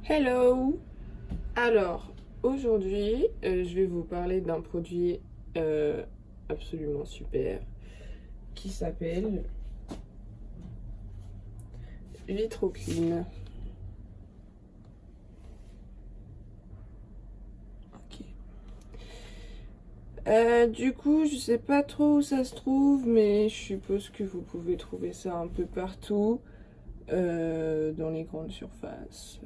Hello! Alors, aujourd'hui, je vais vous parler d'un produit absolument super qui s'appelle Vitroclean. Ok. Du coup, je sais pas trop où ça se trouve, mais je suppose que vous pouvez trouver ça un peu partout, dans les grandes surfaces,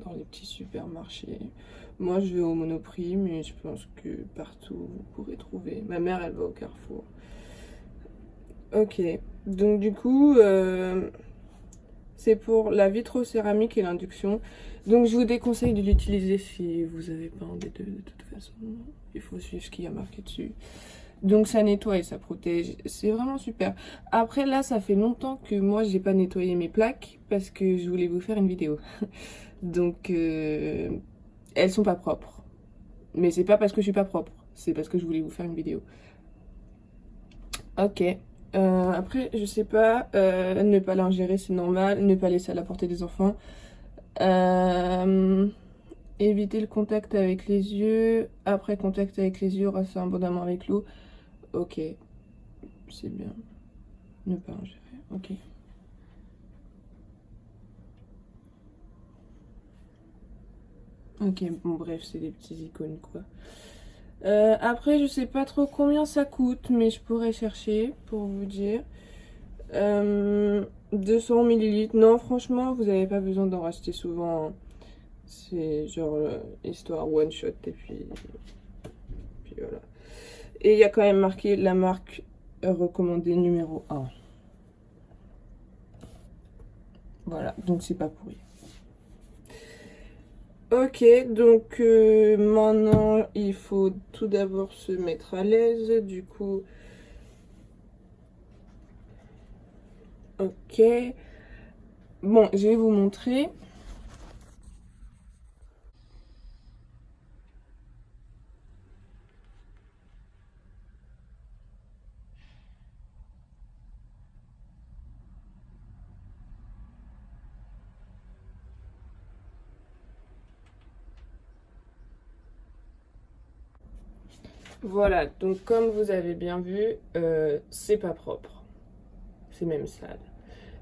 dans les petits supermarchés. Moi, je vais au Monoprix, mais je pense que partout vous pourrez trouver. Ma mère, elle va au Carrefour. Ok, donc du coup, c'est pour la vitrocéramique et l'induction. Donc je vous déconseille de l'utiliser si vous n'avez pas envie de toute façon. Il faut suivre ce qu'il y a marqué dessus. Donc ça nettoie et ça protège. C'est vraiment super. Après là, ça fait longtemps que moi, j'ai pas nettoyé mes plaques parce que je voulais vous faire une vidéo. Donc elles sont pas propres. Mais c'est pas parce que je suis pas propre. C'est parce que je voulais vous faire une vidéo. Ok. Après, je sais pas, ne pas l'ingérer c'est normal, ne pas laisser à la portée des enfants. Euh, Éviter le contact avec les yeux. Après contact avec les yeux, rincer abondamment avec l'eau. Ok, c'est bien. Ne pas ingérer, ok. Ok, bon bref, c'est des petits icônes quoi. Après, je sais pas trop combien ça coûte, mais je pourrais chercher pour vous dire. 200 millilitres. Non, franchement, vous n'avez pas besoin d'en racheter souvent, hein. C'est genre histoire one shot et puis voilà. Et il y a quand même marqué la marque recommandée numéro 1. Voilà, donc c'est pas pourri. Ok, donc maintenant il faut tout d'abord se mettre à l'aise. Du coup, ok. Bon, je vais vous montrer. Voilà, donc comme vous avez bien vu, c'est pas propre. C'est même sale.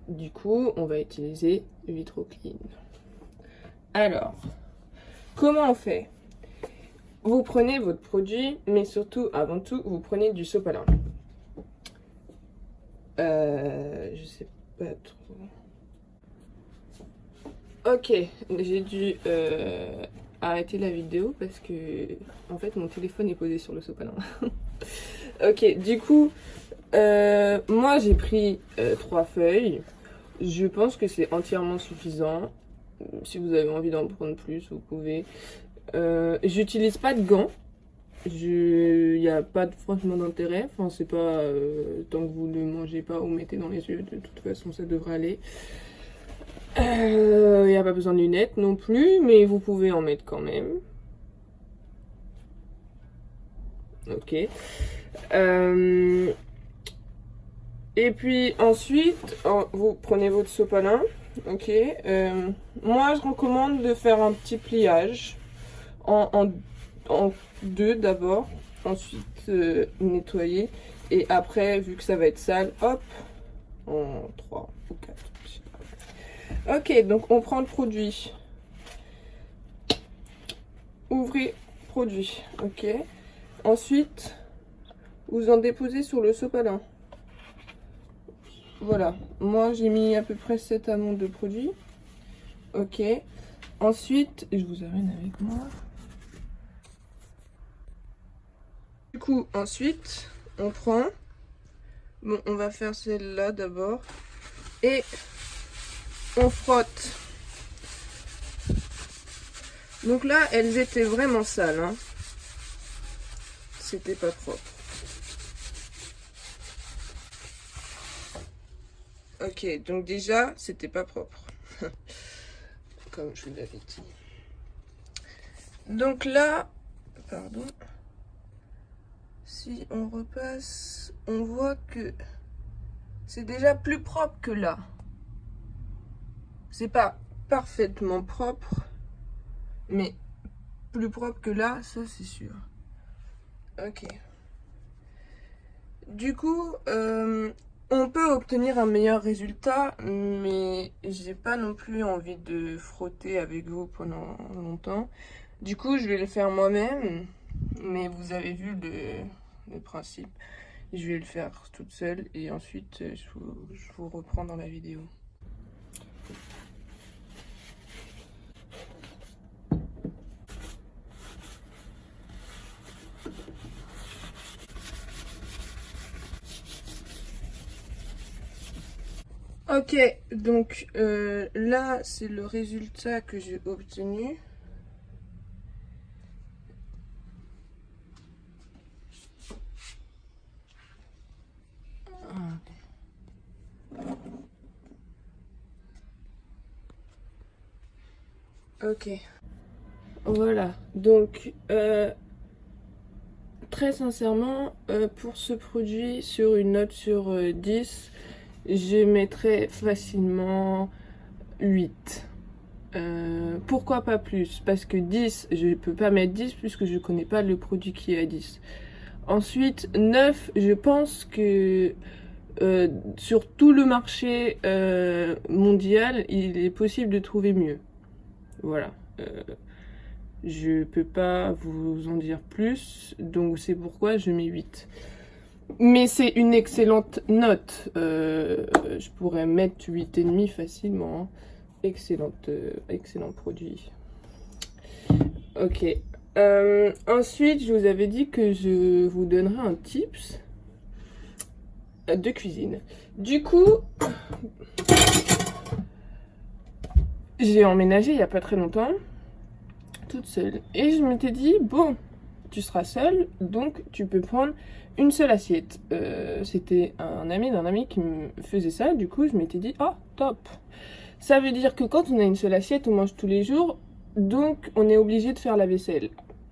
Du coup, on va utiliser Vitroclean. Alors, comment on fait? Vous prenez votre produit, mais surtout, avant tout, vous prenez du sopalin. Je sais pas trop. Ok, j'ai dû arrêter la vidéo parce que, en fait, mon téléphone est posé sur le sopalin. Ok, du coup, moi j'ai pris 3 feuilles. Je pense que c'est entièrement suffisant. Si vous avez envie d'en prendre plus, vous pouvez. J'utilise pas de gants. Il n'y a pas franchement d'intérêt. Enfin, c'est pas tant que vous ne mangez pas ou mettez dans les yeux, de toute façon, ça devrait aller. Il n'y a pas besoin de lunettes non plus, mais vous pouvez en mettre quand même. Ok. Et puis ensuite, vous prenez votre sopalin. Ok. Moi, je recommande de faire un petit pliage en deux d'abord. Ensuite, nettoyer. Et après, vu que ça va être sale, hop, en 3 ou 4. Ok, donc on prend le produit. Ouvrez produit. Ok. Ensuite, vous en déposez sur le sopalin. Voilà. Moi, j'ai mis à peu près 7 amandes de produit. Ok. Ensuite, je vous amène avec moi. Du coup, ensuite, on prend. Bon, on va faire celle-là d'abord. Et on frotte. Donc là, elles étaient vraiment sales, hein. C'était pas propre. Ok, donc déjà, c'était pas propre. Comme je vous l'avais dit. Donc là, pardon. Si on repasse, on voit que c'est déjà plus propre que là. C'est pas parfaitement propre, mais plus propre que là, ça c'est sûr. Ok. Du coup, on peut obtenir un meilleur résultat, mais j'ai pas non plus envie de frotter avec vous pendant longtemps. Du coup, je vais le faire moi-même, mais vous avez vu le principe. Je vais le faire toute seule et ensuite je vous reprends dans la vidéo. Ok, donc là c'est le résultat que j'ai obtenu. Ok, voilà, donc très sincèrement, pour ce produit, sur une note sur 10, je mettrais facilement 8. Pourquoi pas plus? Parce que 10, je ne peux pas mettre 10 puisque je ne connais pas le produit qui est à 10. Ensuite, 9, je pense que sur tout le marché mondial, il est possible de trouver mieux. Voilà. Je peux pas vous en dire plus, donc c'est pourquoi je mets 8. Mais c'est une excellente note. Je pourrais mettre 8,5 facilement. Hein. Excellent produit. Ok. Ensuite, je vous avais dit que je vous donnerais un tips de cuisine. Du coup, j'ai emménagé il n'y a pas très longtemps, toute seule. Et je m'étais dit, bon, tu seras seule, donc tu peux prendre une seule assiette. C'était un ami d'un ami qui me faisait ça, du coup je m'étais dit, oh, top. Ça veut dire que quand on a une seule assiette, on mange tous les jours, donc on est obligé de faire la vaisselle.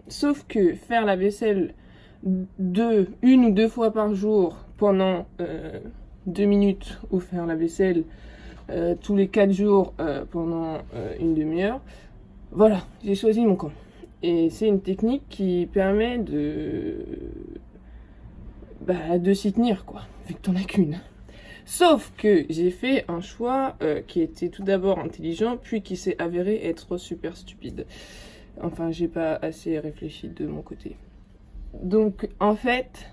Sauf que faire la vaisselle une ou deux fois par jour pendant 2 minutes, ou faire la vaisselle tous les 4 jours pendant une demi-heure, voilà, j'ai choisi mon camp. Et c'est une technique qui permet de s'y tenir, quoi, vu que t'en as qu'une. Sauf que j'ai fait un choix qui était tout d'abord intelligent, puis qui s'est avéré être super stupide. Enfin, j'ai pas assez réfléchi de mon côté. Donc, en fait,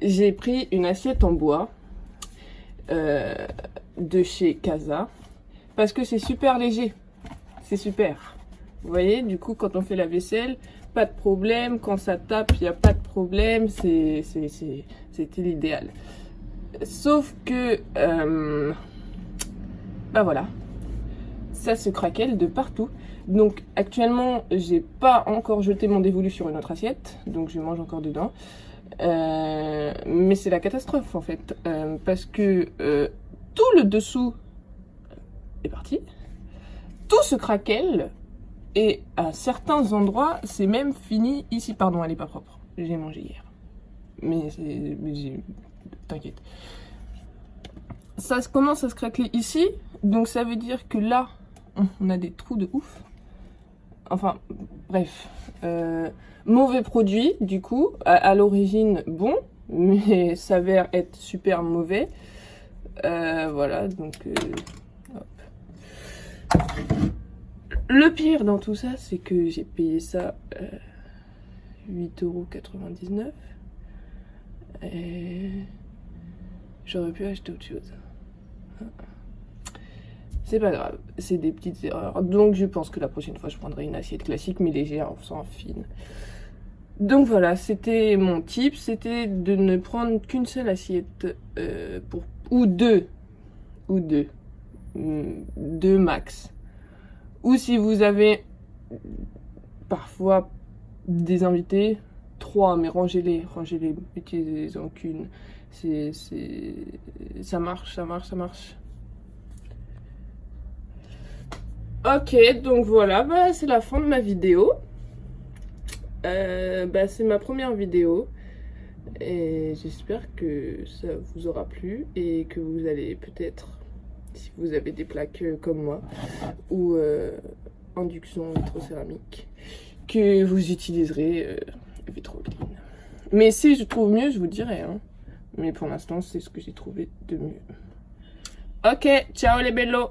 j'ai pris une assiette en bois de chez Casa, parce que c'est super léger. C'est super. Vous voyez, du coup, quand on fait la vaisselle, pas de problème. Quand ça tape, il n'y a pas de problème. C'était l'idéal. Sauf que, voilà, ça se craquelle de partout. Donc actuellement, j'ai pas encore jeté mon dévolu sur une autre assiette, donc je mange encore dedans. Mais c'est la catastrophe en fait, parce que tout le dessous est parti, tout se craquelle, et à certains endroits, c'est même fini ici. Pardon, elle est pas propre, j'ai mangé hier. Mais t'inquiète. Ça commence à se craquer ici, donc ça veut dire que là, on a des trous de ouf. Enfin, bref. Mauvais produit, du coup. À l'origine, bon, mais s'avère être super mauvais. Voilà, donc... hop. Le pire dans tout ça, c'est que j'ai payé ça 8,99 €. Et j'aurais pu acheter autre chose. C'est pas grave, c'est des petites erreurs. Donc je pense que la prochaine fois je prendrai une assiette classique mais légère, sans fine. Donc voilà, c'était mon tip, c'était de ne prendre qu'une seule assiette ou deux max. Ou si vous avez parfois des invités, 3, mais rangez-les, utilisez-en qu'une. Ça marche. Ok, donc voilà, c'est la fin de ma vidéo. C'est ma première vidéo. Et j'espère que ça vous aura plu et que vous allez peut-être si vous avez des plaques comme moi, ou induction vitrocéramique, que vous utiliserez Vitroclean. Mais si je trouve mieux, je vous dirai, hein. Mais pour l'instant, c'est ce que j'ai trouvé de mieux. Ok, ciao les bellos!